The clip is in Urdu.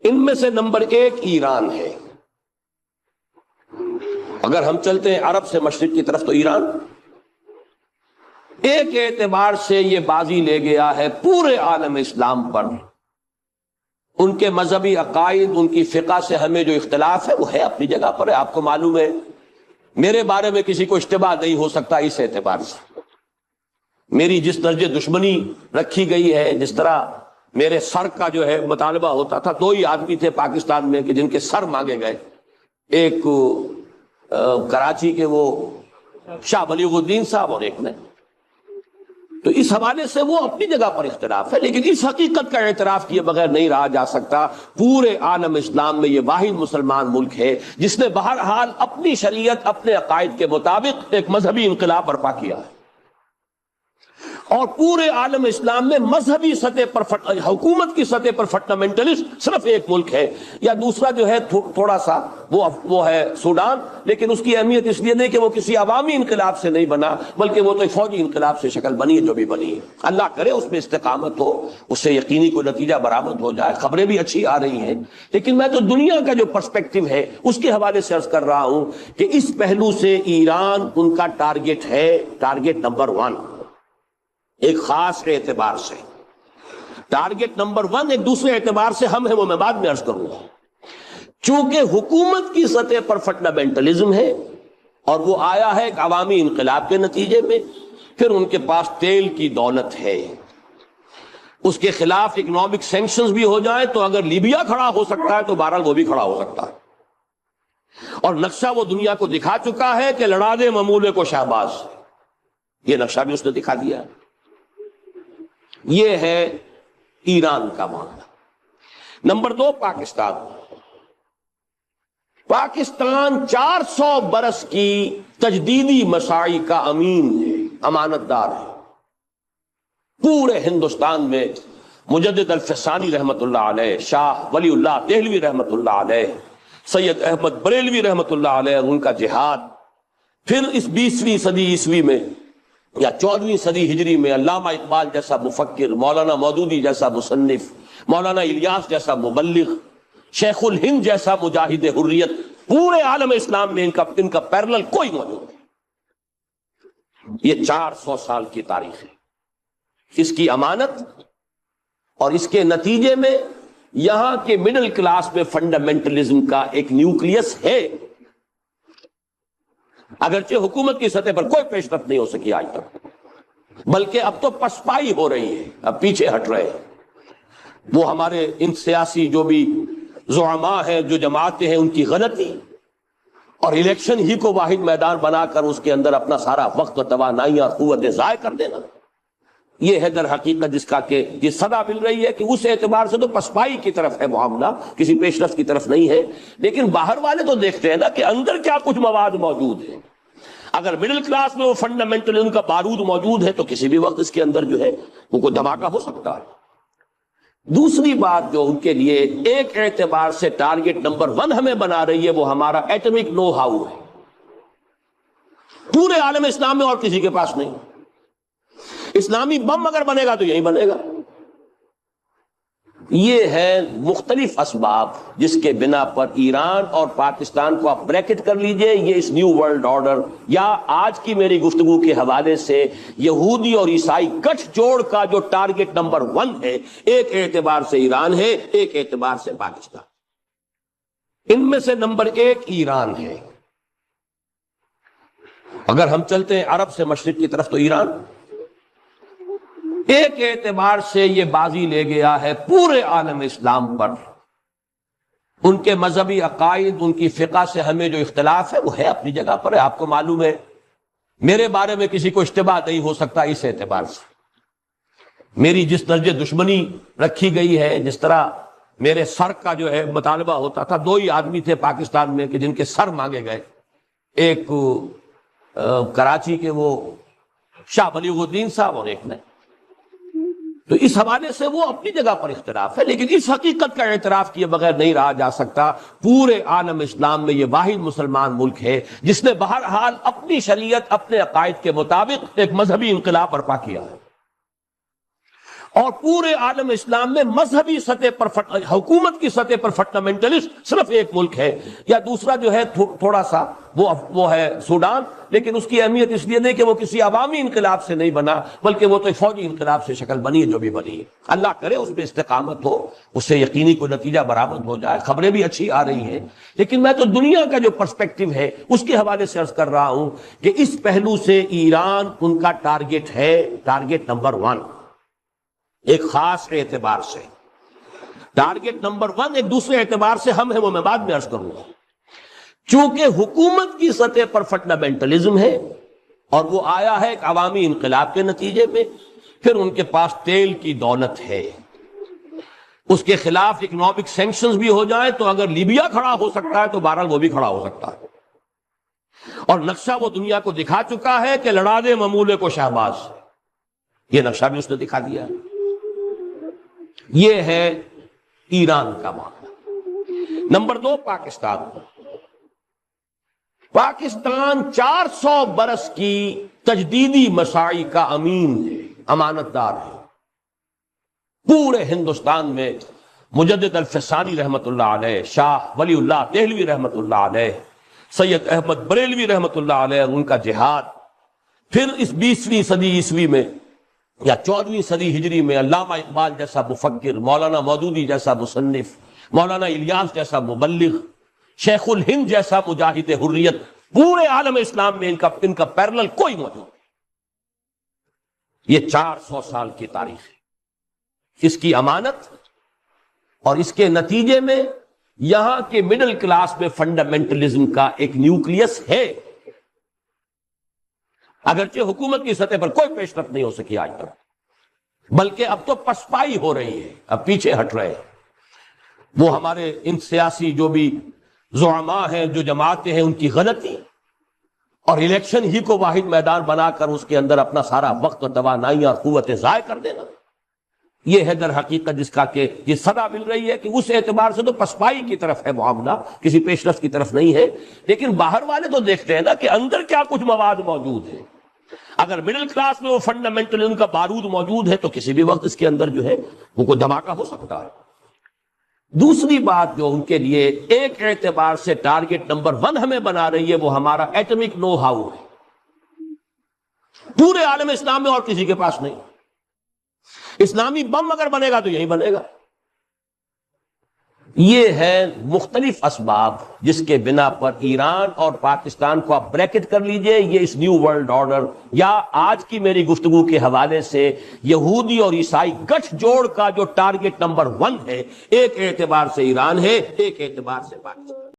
ان میں سے نمبر 1 ایران ہے۔ اگر ہم چلتے ہیں عرب سے مشرق کی طرف تو ایران ایک اعتبار سے یہ بازی لے گیا ہے پورے عالم اسلام پر۔ ان کے مذہبی عقائد، ان کی فقہ سے ہمیں جو اختلاف ہے وہ ہے اپنی جگہ پر ہے۔ آپ کو معلوم ہے میرے بارے میں کسی کو اشتباہ نہیں ہو سکتا اس اعتبار سے۔ میری جس درجے دشمنی رکھی گئی ہے، جس طرح میرے سر کا جو ہے مطالبہ ہوتا تھا، 2 ہی آدمی تھے پاکستان میں کہ جن کے سر مانگے گئے، ایک کراچی کے وہ شاہ بلیغ الدین صاحب اور ایک نے۔ تو اس حوالے سے وہ اپنی جگہ پر اختلاف ہے، لیکن اس حقیقت کا اعتراف کیے بغیر نہیں رہا جا سکتا پورے عالم اسلام میں یہ واحد مسلمان ملک ہے جس نے بہرحال اپنی شریعت، اپنے عقائد کے مطابق ایک مذہبی انقلاب برپا کیا ہے۔ اور پورے عالم اسلام میں مذہبی سطح پر حکومت کی سطح پر فنڈامنٹلسٹ صرف ایک ملک ہے، یا دوسرا جو ہے تھوڑا سا وہ ہے سوڈان، لیکن اس کی اہمیت اس لیے نہیں کہ وہ کسی عوامی انقلاب سے نہیں بنا، بلکہ وہ تو ایک فوجی انقلاب سے شکل بنی ہے جو بھی بنی ہے۔ اللہ کرے اس میں استقامت ہو، اس سے یقینی کوئی نتیجہ برآمد ہو جائے۔ خبریں بھی اچھی آ رہی ہیں، لیکن میں تو دنیا کا جو پرسپیکٹو ہے اس کے حوالے سے عرض کر رہا ہوں کہ اس پہلو سے ایران ان کا ٹارگٹ ہے، ٹارگٹ نمبر 1 ایک خاص اعتبار سے۔ ٹارگٹ نمبر 1 ایک دوسرے اعتبار سے ہم ہیں، وہ میں بعد میں عرض کروں گا۔ چونکہ حکومت کی سطح پر فنڈامنٹلزم ہے اور وہ آیا ہے ایک عوامی انقلاب کے نتیجے میں، پھر ان کے پاس تیل کی دولت ہے، اس کے خلاف اکنامک سینکشنز بھی ہو جائیں تو اگر لیبیا کھڑا ہو سکتا ہے تو بہرحال وہ بھی کھڑا ہو سکتا ہے۔ اور نقشہ وہ دنیا کو دکھا چکا ہے کہ لڑا دے ممولے کو شہباز، یہ نقشہ بھی اس نے دکھا دیا ہے۔ یہ ہے ایران کا معاملہ۔ نمبر 2 پاکستان۔ پاکستان 400 برس کی تجدیدی مساعی کا امین ہے، امانت دار ہے۔ پورے ہندوستان میں مجدد الفسانی رحمت اللہ علیہ، شاہ ولی اللہ دہلوی رحمت اللہ علیہ، سید احمد بریلوی رحمت اللہ علیہ، ان کا جہاد، پھر اس 20ویں صدی عیسوی میں یا 14ویں صدی ہجری میں علامہ اقبال جیسا مفکر، مولانا مودودی جیسا مصنف، مولانا الیاس جیسا مبلغ، شیخ الہند جیسا مجاہد حریت، پورے عالم اسلام میں ان کا پیرلل کوئی موجود نہیں۔ یہ 400 سال کی تاریخ ہے، اس کی امانت اور اس کے نتیجے میں یہاں کے مڈل کلاس میں فنڈامنٹلزم کا ایک نیوکلیس ہے، اگرچہ حکومت کی سطح پر کوئی پیش رفت نہیں ہو سکی آج تک، بلکہ اب تو پسپائی ہو رہی ہے، اب پیچھے ہٹ رہے ہیں۔ وہ ہمارے ان سیاسی جو بھی زعماء ہیں، جو جماعتیں ہیں، ان کی غلطی اور الیکشن ہی کو واحد میدان بنا کر اس کے اندر اپنا سارا وقت و توانائی اور قوتیں ضائع کر دینا، یہ ہے در حقیقت جس کا کہ یہ صدا مل رہی ہے کہ اس اعتبار سے تو پسپائی کی طرف ہے معاملہ، کسی پیش رفت کی طرف نہیں ہے۔ لیکن باہر والے تو دیکھتے ہیں نا کہ اندر کیا کچھ مواد موجود ہے۔ اگر مڈل کلاس میں وہ فنڈامنٹلزم کا بارود موجود ہے تو کسی بھی وقت اس کے اندر جو ہے وہ کوئی دھماکہ ہو سکتا ہے۔ دوسری بات جو ان کے لیے ایک اعتبار سے ٹارگٹ نمبر 1 ہمیں بنا رہی ہے، وہ ہمارا ایٹمک نو ہاؤ ہے۔ پورے عالم اسلام میں اور کسی کے پاس نہیں۔ اسلامی بم اگر بنے گا تو یہی بنے گا۔ یہ ہے مختلف اسباب جس کے بنا پر ایران اور پاکستان کو آپ بریکٹ کر لیجئے، یہ اس نیو ورلڈ آرڈر یا آج کی میری گفتگو کے حوالے سے یہودی اور عیسائی گٹھ جوڑ کا جو ٹارگٹ نمبر 1 ہے، ایک اعتبار سے ایران ہے، ایک اعتبار سے پاکستان۔ ان میں سے نمبر 1 ایران ہے۔ اگر ہم چلتے ہیں عرب سے مشرق کی طرف تو ایران ایک اعتبار سے یہ بازی لے گیا ہے پورے عالم اسلام پر۔ ان کے مذہبی عقائد، ان کی فقہ سے ہمیں جو اختلاف ہے وہ ہے اپنی جگہ پر ہے۔ آپ کو معلوم ہے میرے بارے میں کسی کو اشتباہ نہیں ہو سکتا اس اعتبار سے۔ میری جس درجے دشمنی رکھی گئی ہے، جس طرح میرے سر کا جو ہے مطالبہ ہوتا تھا، 2 ہی آدمی تھے پاکستان میں کہ جن کے سر مانگے گئے، ایک کراچی کے وہ شاہ بلیغ الدین صاحب اور ایک نے۔ تو اس حوالے سے وہ اپنی جگہ پر اختلاف ہے، لیکن اس حقیقت کا اعتراف کیے بغیر نہیں رہا جا سکتا پورے عالم اسلام میں یہ واحد مسلمان ملک ہے جس نے بہرحال اپنی شریعت، اپنے عقائد کے مطابق ایک مذہبی انقلاب برپا کیا ہے۔ اور پورے عالم اسلام میں مذہبی سطح پر حکومت کی سطح پر فنڈامنٹلسٹ صرف ایک ملک ہے، یا دوسرا جو ہے تھوڑا سا وہ ہے سوڈان، لیکن اس کی اہمیت اس لیے نہیں کہ وہ کسی عوامی انقلاب سے نہیں بنا، بلکہ وہ تو فوجی انقلاب سے شکل بنی ہے جو بھی بنی ہے۔ اللہ کرے اس پہ استقامت ہو، اس سے یقینی کوئی نتیجہ برآمد ہو جائے۔ خبریں بھی اچھی آ رہی ہیں، لیکن میں تو دنیا کا جو پرسپیکٹو ہے اس کے حوالے سے عرض کر رہا ہوں کہ اس پہلو سے ایران ان کا ٹارگٹ ہے، ٹارگٹ نمبر 1 ایک خاص اعتبار سے۔ ٹارگٹ نمبر 1 ایک دوسرے اعتبار سے ہم ہیں، وہ میں بعد میں عرض کروں گا۔ چونکہ حکومت کی سطح پر فنڈامنٹلزم ہے اور وہ آیا ہے ایک عوامی انقلاب کے نتیجے میں، پھر ان کے پاس تیل کی دولت ہے، اس کے خلاف اکنامک سینکشنز بھی ہو جائیں تو اگر لیبیا کھڑا ہو سکتا ہے تو بہرحال وہ بھی کھڑا ہو سکتا ہے، اور نقشہ وہ دنیا کو دکھا چکا ہے کہ لڑا دے ممولے کو شہباز، یہ نقشہ بھی اس نے دکھا دیا ہے۔ یہ ہے ایران کا معاملہ۔ نمبر 2 پاکستان۔ پاکستان 400 برس کی تجدیدی مساعی کا امین ہے، امانت دار ہے۔ پورے ہندوستان میں مجدد الفسانی رحمت اللہ علیہ، شاہ ولی اللہ دہلوی رحمت اللہ علیہ، سید احمد بریلوی رحمت اللہ علیہ، ان کا جہاد، پھر اس 20ویں صدی عیسوی میں یا 14ویں صدی ہجری میں علامہ اقبال جیسا مفکر، مولانا مودودی جیسا مصنف، مولانا الیاس جیسا مبلغ، شیخ الہند جیسا مجاہد حریت، پورے عالم اسلام میں ان کا پیرلل کوئی موجود نہیں۔ یہ 400 سال کی تاریخ ہے، اس کی امانت، اور اس کے نتیجے میں یہاں کے مڈل کلاس میں فنڈامنٹلزم کا ایک نیوکلیس ہے، اگرچہ حکومت کی سطح پر کوئی پیش رفت نہیں ہو سکی آج تک، بلکہ اب تو پسپائی ہو رہی ہے، اب پیچھے ہٹ رہے ہیں۔ وہ ہمارے ان سیاسی جو بھی زعماء ہیں، جو جماعتیں ہیں، ان کی غلطی اور الیکشن ہی کو واحد میدان بنا کر اس کے اندر اپنا سارا وقت اور توانائیاں اور قوتیں ضائع کر دینا، یہ ہے در حقیقت جس کا کہ یہ صدا مل رہی ہے کہ اس اعتبار سے تو پسپائی کی طرف ہے معاملہ، کسی پیش رفت کی طرف نہیں ہے۔ لیکن باہر والے تو دیکھتے ہیں نا کہ اندر کیا کچھ مواد موجود ہے۔ اگر مڈل کلاس میں وہ فنڈامنٹلزم کا بارود موجود ہے تو کسی بھی وقت اس کے اندر جو ہے وہ کوئی دھماکہ ہو سکتا ہے۔ دوسری بات جو ان کے لیے ایک اعتبار سے ٹارگٹ نمبر 1 ہمیں بنا رہی ہے، وہ ہمارا ایٹمک نو ہاؤ ہے۔ پورے عالم اسلام میں اور کسی کے پاس نہیں۔ اسلامی بم اگر بنے گا تو یہی بنے گا۔ یہ ہے مختلف اسباب جس کے بنا پر ایران اور پاکستان کو آپ بریکٹ کر لیجئے، یہ اس نیو ورلڈ آرڈر یا آج کی میری گفتگو کے حوالے سے یہودی اور عیسائی گٹھ جوڑ کا جو ٹارگٹ نمبر 1 ہے، ایک اعتبار سے ایران ہے، ایک اعتبار سے پاکستان۔